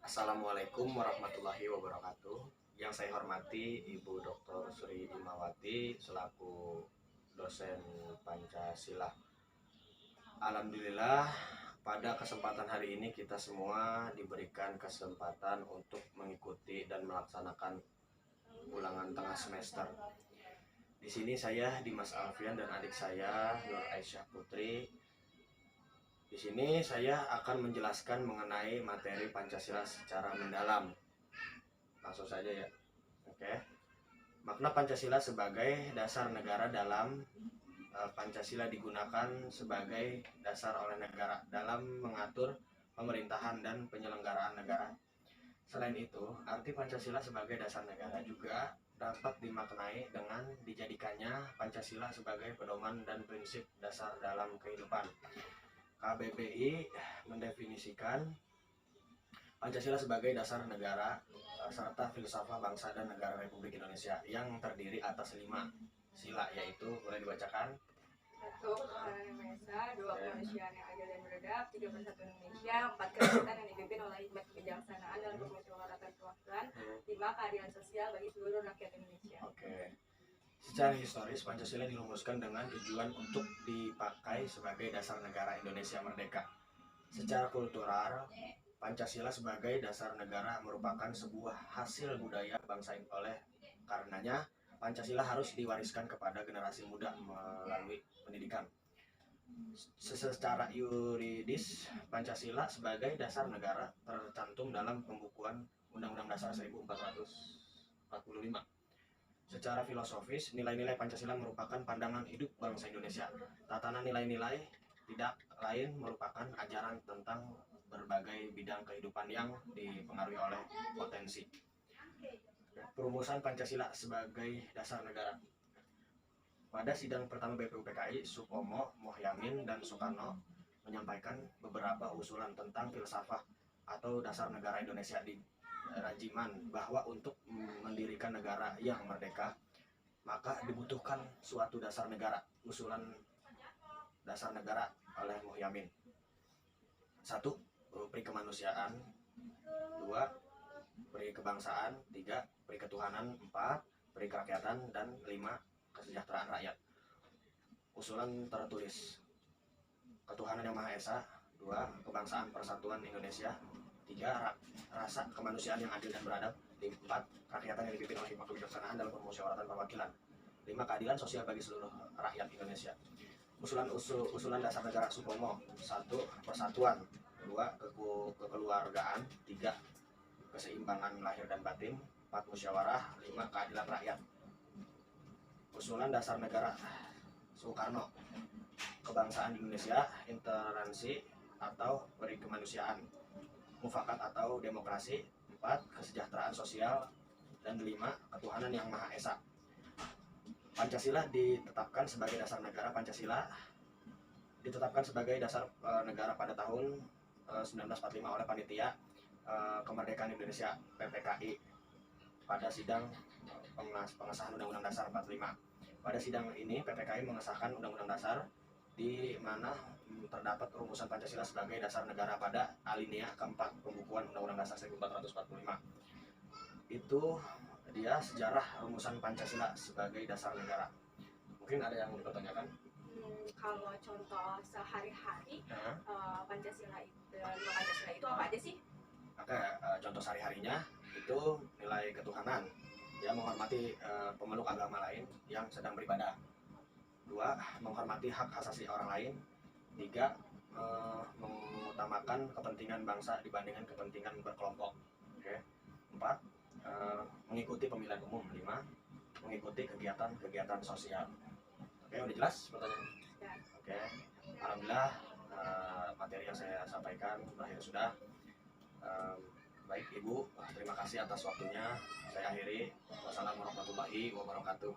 Assalamualaikum warahmatullahi wabarakatuh. Yang saya hormati Ibu Dr. Sri Imawati selaku dosen Pancasila. Alhamdulillah, pada kesempatan hari ini kita semua diberikan kesempatan untuk mengikuti dan melaksanakan ulangan tengah semester. Di sini saya Dimas Alfian dan adik saya Nur Aisyah Putri. Di sini saya akan menjelaskan mengenai materi Pancasila secara mendalam. Langsung saja ya. Oke. Makna Pancasila sebagai dasar negara. Dalam Pancasila digunakan sebagai dasar oleh negara dalam mengatur pemerintahan dan penyelenggaraan negara. Selain itu, arti Pancasila sebagai dasar negara juga dapat dimaknai dengan dijadikannya Pancasila sebagai pedoman dan prinsip dasar dalam kehidupan. KBBI mendefinisikan Pancasila sebagai dasar negara serta filsafat bangsa dan negara Republik Indonesia yang terdiri atas 5 sila, yaitu boleh dibacakan. 1. Ketuhanan yang Maha Esa. 2. Kemanusiaan yang adil dan beradab. 3. Persatuan Indonesia. 4. Kerakyatan yang dipimpin oleh hikmat kebijaksanaan dan permusyawaratan perwakilan. 5. Keadilan sosial bagi seluruh rakyat Indonesia. Oke. Secara historis, Pancasila dirumuskan dengan tujuan untuk dipakai sebagai dasar negara Indonesia merdeka. Secara kultural, Pancasila sebagai dasar negara merupakan sebuah hasil budaya bangsa. Oleh karenanya, Pancasila harus diwariskan kepada generasi muda melalui pendidikan. Secara yuridis, Pancasila sebagai dasar negara tercantum dalam pembukuan Undang-Undang Dasar 1445. Secara filosofis, nilai-nilai Pancasila merupakan pandangan hidup bangsa Indonesia. Tatanan nilai-nilai tidak lain merupakan ajaran tentang berbagai bidang kehidupan yang dipengaruhi oleh potensi. Perumusan Pancasila sebagai dasar negara. Pada sidang pertama BPUPKI, Supomo, Mohyamin, dan Soekarno menyampaikan beberapa usulan tentang filsafat atau dasar negara Indonesia di Rajiman, bahwa untuk mendirikan negara yang merdeka maka dibutuhkan suatu dasar negara. Usulan dasar negara oleh Mohyamin: 1. Peri kemanusiaan. 2. Peri kebangsaan. 3. Peri ketuhanan. 4. Peri kerakyatan. Dan 5. Kesejahteraan rakyat. Usulan tertulis: ketuhanan yang Maha Esa. 2. Kebangsaan persatuan Indonesia. 3. Rasa kemanusiaan yang adil dan beradab. 4. Kerakyatan yang dipimpin oleh hikmat kebijaksanaan dalam permusyawaratan perwakilan. 5. Keadilan sosial bagi seluruh rakyat Indonesia. Usulan dasar negara Supomo: 1. Persatuan. 2. Kekeluargaan. 3. Keseimbangan lahir dan batin. 4. Musyawarah. 5. Keadilan rakyat. Usulan dasar negara Soekarno: kebangsaan Indonesia, intoleransi atau peri kemanusiaan, mufakat atau demokrasi. 4. Kesejahteraan sosial. Dan 5. Ketuhanan yang Maha Esa. Pancasila ditetapkan sebagai dasar negara. Pancasila ditetapkan sebagai dasar negara pada tahun 1945 oleh Panitia Kemerdekaan Indonesia (PPKI) pada sidang pengesahan Undang-Undang Dasar 45. Pada sidang ini PPKI mengesahkan Undang-Undang Dasar di mana terdapat rumusan Pancasila sebagai dasar negara pada alinea keempat pembukuan Undang-Undang Dasar 1445. Itu dia sejarah rumusan Pancasila sebagai dasar negara. Mungkin ada yang mau dipertanyakan? Kalau contoh sehari-hari Pancasila itu apa aja sih? Oke, contoh sehari-harinya itu nilai ketuhanan, dia menghormati pemeluk agama lain yang sedang beribadah. 2. Menghormati hak asasi orang lain. 3. Mengutamakan kepentingan bangsa dibandingkan kepentingan berkelompok. Oke. 4. Mengikuti pemilihan umum. 5. Mengikuti kegiatan sosial. Oke, udah jelas pertanyaan? Ya. Oke. Alhamdulillah materi yang saya sampaikan berakhir sudah. Baik Ibu, terima kasih atas waktunya. Saya akhiri. Wassalamualaikum warahmatullahi wabarakatuh.